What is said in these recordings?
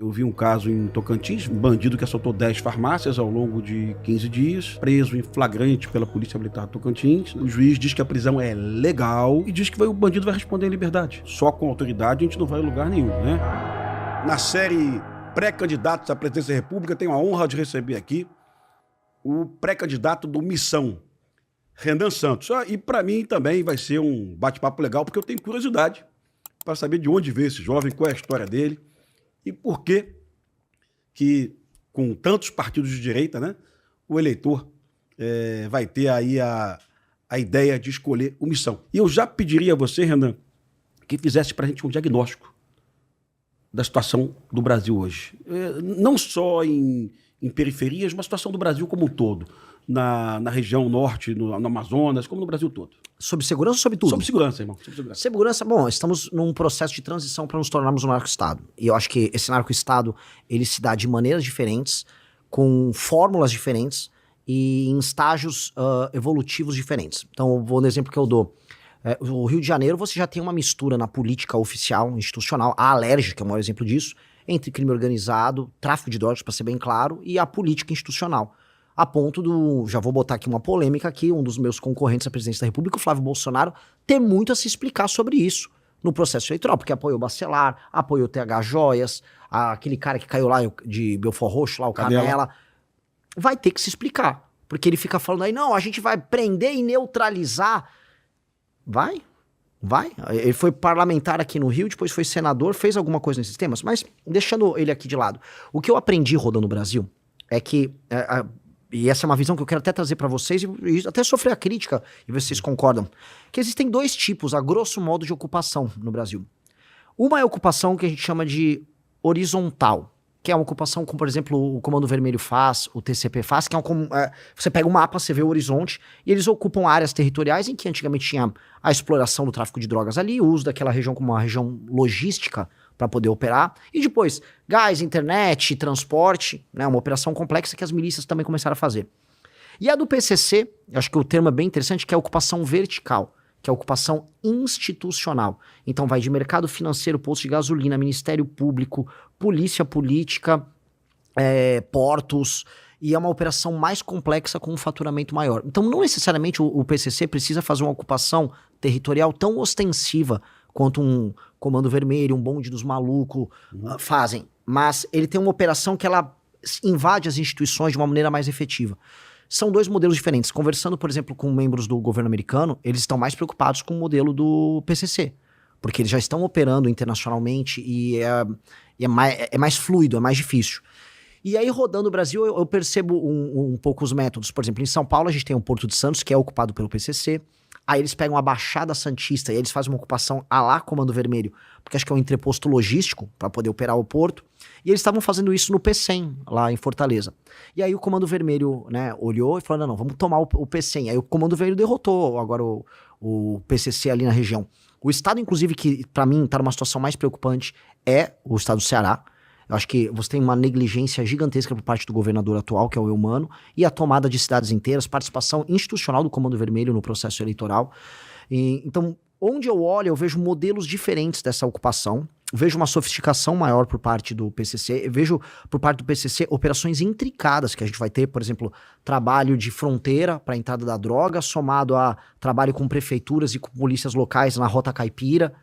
Eu vi um caso em Tocantins, um bandido que assaltou 10 farmácias ao longo de 15 dias, preso em flagrante pela Polícia Militar de Tocantins. O juiz diz que a prisão é legal e diz que o bandido vai responder em liberdade. Só com autoridade a gente não vai em lugar nenhum, né? Na série Pré-Candidatos à Presidência da República, tenho a honra de receber aqui o pré-candidato do Missão, Renan Santos. E para mim também vai ser um bate-papo legal, porque eu tenho curiosidade para saber de onde veio esse jovem, qual é a história dele e por que com tantos partidos de direita, né, o eleitor vai ter aí a ideia de escolher o Missão. E eu já pediria a você, Renan, que fizesse para a gente um diagnóstico da situação do Brasil hoje. Não só em periferias, mas a situação do Brasil como um todo. Na região norte, no Amazonas, como no Brasil todo. Sobre segurança ou sobre tudo? Sobre segurança, irmão. Sobre segurança. Segurança, bom, estamos num processo de transição para nos tornarmos um narco-estado. E eu acho que esse narco-estado, ele se dá de maneiras diferentes, com fórmulas diferentes e em estágios evolutivos diferentes. Então, vou no exemplo que eu dou. O Rio de Janeiro, você já tem uma mistura na política oficial, institucional, a Alerj, que é o maior exemplo disso, entre crime organizado, tráfico de drogas, para ser bem claro, e a política institucional. A ponto do, já vou botar aqui uma polêmica aqui, um dos meus concorrentes à presidência da República, o Flávio Bolsonaro, ter muito a se explicar sobre isso no processo eleitoral, porque apoiou o Bacelar, apoiou o TH Joias, aquele cara que caiu lá de Belfort Roxo, lá o Canela, vai ter que se explicar, porque ele fica falando aí, não, a gente vai prender e neutralizar. Vai. Ele foi parlamentar aqui no Rio, depois foi senador, fez alguma coisa nesses temas, mas deixando ele aqui de lado. O que eu aprendi rodando o Brasil é que, e essa é uma visão que eu quero até trazer para vocês e até sofrer a crítica e ver se vocês concordam, que existem dois tipos, a grosso modo, de ocupação no Brasil. Uma é a ocupação que a gente chama de horizontal, que é uma ocupação como, por exemplo, o Comando Vermelho faz, o TCP faz, que você pega um mapa, você vê o horizonte, e eles ocupam áreas territoriais em que antigamente tinha a exploração do tráfico de drogas ali, o uso daquela região como uma região logística para poder operar, e depois gás, internet, transporte, né, uma operação complexa que as milícias também começaram a fazer. E a do PCC, eu acho que o termo é bem interessante, que é a ocupação vertical, que é a ocupação institucional. Então vai de mercado financeiro, posto de gasolina, Ministério Público, polícia política, portos, e é uma operação mais complexa com um faturamento maior. Então não necessariamente o PCC precisa fazer uma ocupação territorial tão ostensiva quanto um Comando Vermelho, um bonde dos malucos fazem, mas ele tem uma operação que ela invade as instituições de uma maneira mais efetiva. São dois modelos diferentes. Conversando, por exemplo, com membros do governo americano, eles estão mais preocupados com o modelo do PCC, porque eles já estão operando internacionalmente e é mais fluido, é mais difícil. E aí, rodando o Brasil, eu percebo um pouco os métodos. Por exemplo, em São Paulo, a gente tem o Porto de Santos, que é ocupado pelo PCC. Aí eles pegam a Baixada Santista e eles fazem uma ocupação à lá Comando Vermelho, porque acho que é um entreposto logístico para poder operar o porto. E eles estavam fazendo isso no P100, lá em Fortaleza. E aí o Comando Vermelho, né, olhou e falou, não, vamos tomar o P100. Aí o Comando Vermelho derrotou agora o PCC ali na região. O estado, inclusive, que para mim está numa situação mais preocupante é o estado do Ceará. Eu acho que você tem uma negligência gigantesca por parte do governador atual, que é o Eumano, e a tomada de cidades inteiras, participação institucional do Comando Vermelho no processo eleitoral. Então, onde eu olho, eu vejo modelos diferentes dessa ocupação, vejo uma sofisticação maior por parte do PCC, eu vejo por parte do PCC operações intricadas que a gente vai ter, por exemplo, trabalho de fronteira para a entrada da droga, somado a trabalho com prefeituras e com polícias locais na Rota Caipira,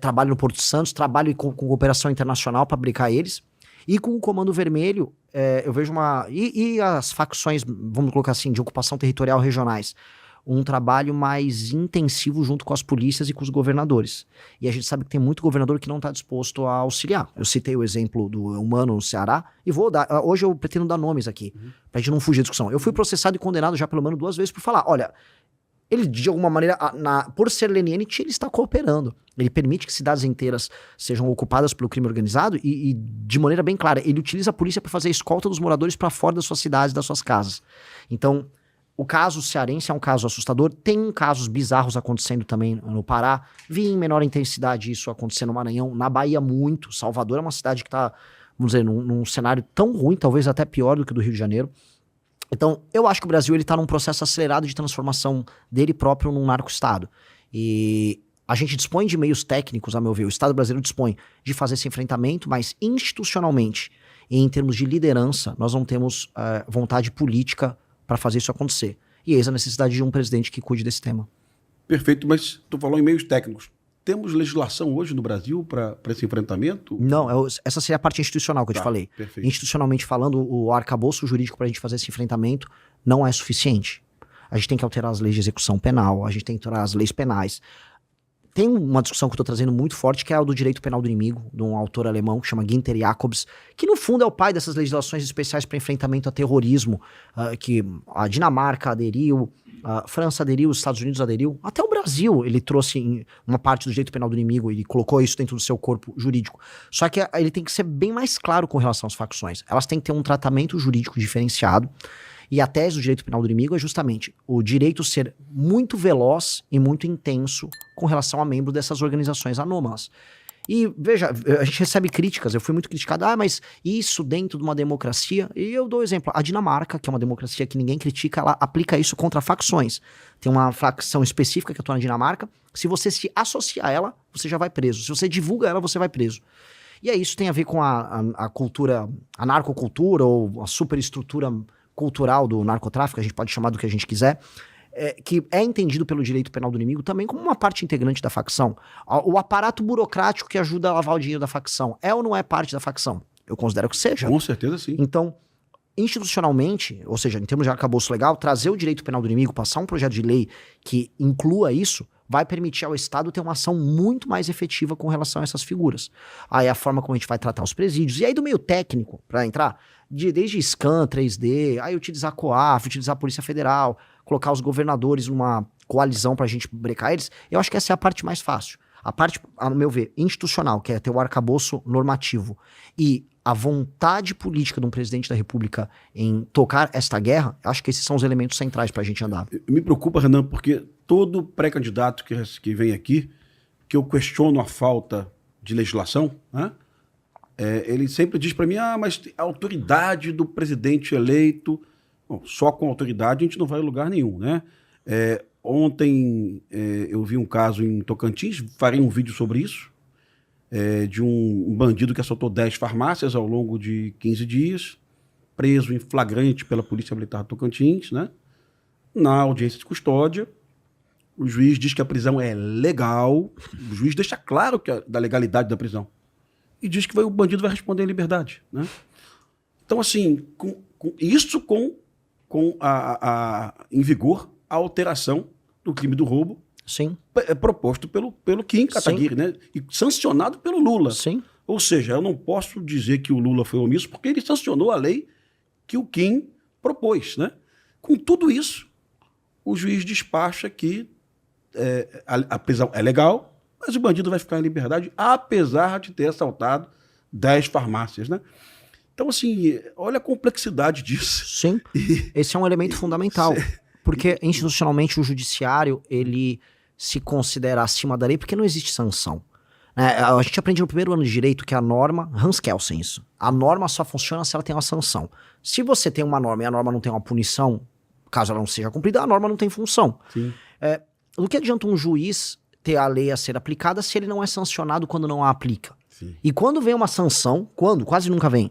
trabalho no Porto Santos, trabalho com cooperação internacional para brincar eles. E com o Comando Vermelho, eu vejo e as facções, vamos colocar assim, de ocupação territorial regionais, um trabalho mais intensivo junto com as polícias e com os governadores. E a gente sabe que tem muito governador que não está disposto a auxiliar. Eu citei o exemplo do Eumano no Ceará, e vou dar, hoje eu pretendo dar nomes aqui, pra gente não fugir da discussão. Eu fui processado e condenado já pelo Eumano 2 vezes por falar, olha, ele de alguma maneira, por ser leniente, ele está cooperando. Ele permite que cidades inteiras sejam ocupadas pelo crime organizado e de maneira bem clara, ele utiliza a polícia para fazer a escolta dos moradores para fora das suas cidades, das suas casas. Então, o caso cearense é um caso assustador. Tem casos bizarros acontecendo também no Pará. Vi em menor intensidade isso acontecendo no Maranhão. Na Bahia, muito. Salvador é uma cidade que está, vamos dizer, num cenário tão ruim, talvez até pior do que o do Rio de Janeiro. Então, eu acho que o Brasil está num processo acelerado de transformação dele próprio num narco-estado. E A gente dispõe de meios técnicos, a meu ver, o Estado brasileiro dispõe de fazer esse enfrentamento, mas institucionalmente, e em termos de liderança, nós não temos vontade política para fazer isso acontecer. E eis a necessidade de um presidente que cuide desse tema. Perfeito, mas tu falou em meios técnicos. Temos legislação hoje no Brasil para esse enfrentamento? Não, essa seria a parte institucional que eu te falei. Perfeito. Institucionalmente falando, o arcabouço jurídico para a gente fazer esse enfrentamento não é suficiente. A gente tem que alterar as leis de execução penal, a gente tem que alterar as leis penais. Tem uma discussão que eu estou trazendo muito forte, que é a do direito penal do inimigo, de um autor alemão que chama Günther Jacobs, que no fundo é o pai dessas legislações especiais para enfrentamento a terrorismo, que a Dinamarca aderiu, a França aderiu, os Estados Unidos aderiu, até o Brasil ele trouxe uma parte do direito penal do inimigo e colocou isso dentro do seu corpo jurídico. Só que ele tem que ser bem mais claro com relação às facções. Elas têm que ter um tratamento jurídico diferenciado. E a tese do direito penal do inimigo é justamente o direito ser muito veloz e muito intenso com relação a membro dessas organizações anômalas. E veja, a gente recebe críticas, eu fui muito criticado, mas isso dentro de uma democracia, e eu dou exemplo, a Dinamarca, que é uma democracia que ninguém critica, ela aplica isso contra facções. Tem uma facção específica que atua na Dinamarca, se você se associar a ela, você já vai preso. Se você divulga ela, você vai preso. E isso tem a ver com a cultura, a narcocultura ou a superestrutura cultural do narcotráfico, a gente pode chamar do que a gente quiser, que é entendido pelo direito penal do inimigo também como uma parte integrante da facção. O aparato burocrático que ajuda a lavar o dinheiro da facção é ou não é parte da facção? Eu considero que seja. Com certeza sim. Então, institucionalmente, ou seja, em termos de arcabouço legal, trazer o direito penal do inimigo, passar um projeto de lei que inclua isso, vai permitir ao Estado ter uma ação muito mais efetiva com relação a essas figuras. Aí a forma como a gente vai tratar os presídios. E aí do meio técnico, para entrar, desde scan, 3D, aí utilizar a COAF, utilizar a Polícia Federal, colocar os governadores numa coalizão pra gente brecar eles, eu acho que essa é a parte mais fácil. A parte, a meu ver, institucional, que é ter o arcabouço normativo e a vontade política de um presidente da República em tocar esta guerra, acho que esses são os elementos centrais pra gente andar. Me preocupa, Renan, porque todo pré-candidato que vem aqui, que eu questiono a falta de legislação, né? Ele sempre diz para mim, mas a autoridade do presidente eleito... Bom, só com autoridade a gente não vai a lugar nenhum, né? Ontem eu vi um caso em Tocantins, farei um vídeo sobre isso, de um bandido que assaltou 10 farmácias ao longo de 15 dias, preso em flagrante pela Polícia Militar de Tocantins, né? Na audiência de custódia, o juiz diz que a prisão é legal, o juiz deixa claro da legalidade da prisão, e diz que o bandido vai responder em liberdade, né? Então, assim, isso em vigor a alteração do crime do roubo. Sim. Proposto pelo Kim Kataguiri, né? E sancionado pelo Lula. Sim. Ou seja, eu não posso dizer que o Lula foi omisso porque ele sancionou a lei que o Kim propôs, né? Com tudo isso, o juiz despacha que a prisão é legal, mas o bandido vai ficar em liberdade, apesar de ter assaltado 10 farmácias, né? Então, assim, olha a complexidade disso. Sim, esse é um elemento fundamental, porque institucionalmente o judiciário, ele se considera acima da lei porque não existe sanção. A gente aprende no primeiro ano de direito que a norma, Hans Kelsen isso, a norma só funciona se ela tem uma sanção. Se você tem uma norma e a norma não tem uma punição, caso ela não seja cumprida, a norma não tem função. Do que adianta um juiz ter a lei a ser aplicada se ele não é sancionado quando não a aplica? Sim. E quando vem uma sanção, quase nunca vem,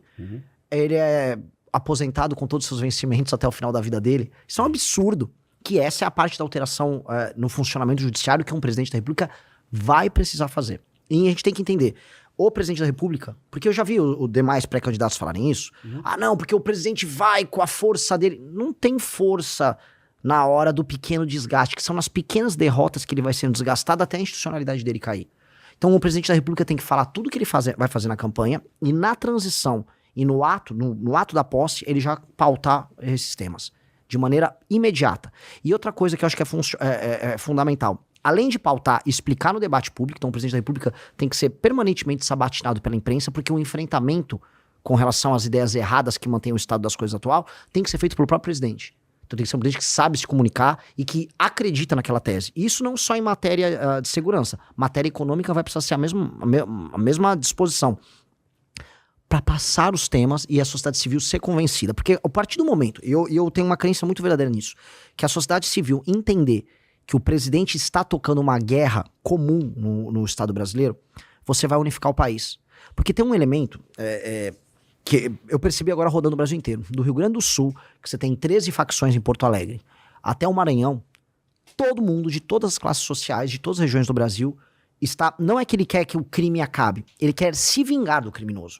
ele é aposentado com todos os seus vencimentos até o final da vida dele. Isso é um absurdo, que essa é a parte da alteração no funcionamento judiciário que um presidente da República vai precisar fazer. E a gente tem que entender, o presidente da República, porque eu já vi os demais pré-candidatos falarem isso, não, porque o presidente vai com a força dele. Não tem força na hora do pequeno desgaste, que são nas pequenas derrotas que ele vai sendo desgastado até a institucionalidade dele cair. Então o presidente da República tem que falar tudo que ele vai fazer na campanha e na transição e no ato da posse, ele já pautar esses temas de maneira imediata. E outra coisa que eu acho que é fundamental, além de pautar e explicar no debate público, então o presidente da República tem que ser permanentemente sabatinado pela imprensa, porque o enfrentamento com relação às ideias erradas que mantêm o estado das coisas atual tem que ser feito pelo próprio presidente. Então tem que ser um presidente que sabe se comunicar e que acredita naquela tese. E isso não só em matéria de segurança. Matéria econômica vai precisar ser a mesma disposição para passar os temas e a sociedade civil ser convencida. Porque a partir do momento, eu tenho uma crença muito verdadeira nisso, que a sociedade civil entender que o presidente está tocando uma guerra comum no Estado brasileiro, você vai unificar o país. Porque tem um elemento que eu percebi agora rodando o Brasil inteiro. Do Rio Grande do Sul, que você tem 13 facções em Porto Alegre, até o Maranhão, todo mundo de todas as classes sociais, de todas as regiões do Brasil, não é que ele quer que o crime acabe, ele quer se vingar do criminoso.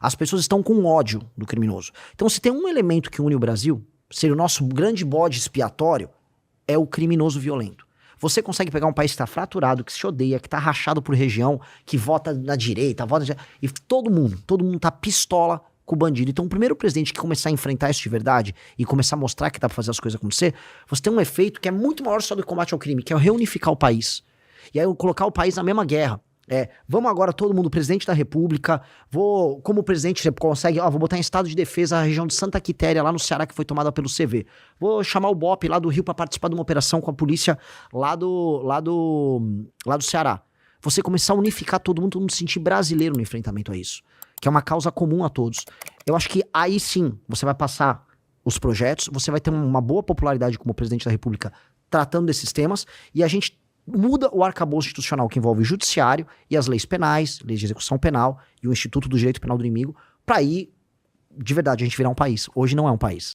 As pessoas estão com ódio do criminoso. Então, se tem um elemento que une o Brasil, seria o nosso grande bode expiatório, é o criminoso violento. Você consegue pegar um país que está fraturado, que se odeia, que está rachado por região, que vota na direita, e todo mundo tá pistola com o bandido. Então, o primeiro presidente que começar a enfrentar isso de verdade e começar a mostrar que dá pra fazer as coisas acontecer, você tem um efeito que é muito maior só do combate ao crime, que é reunificar o país. E aí, colocar o país na mesma guerra. Vamos agora todo mundo, presidente da república, como o presidente consegue, vou botar em estado de defesa a região de Santa Quitéria, lá no Ceará, que foi tomada pelo CV. Vou chamar o BOPE lá do Rio para participar de uma operação com a polícia lá do Ceará. Você começar a unificar todo mundo se sentir brasileiro no enfrentamento a isso, que é uma causa comum a todos. Eu acho que aí sim, você vai passar os projetos, você vai ter uma boa popularidade como presidente da república tratando desses temas, e a gente muda o arcabouço institucional que envolve o judiciário e as leis penais, leis de execução penal e o Instituto do Direito Penal do Inimigo, para aí, de verdade, a gente virar um país. Hoje não é um país.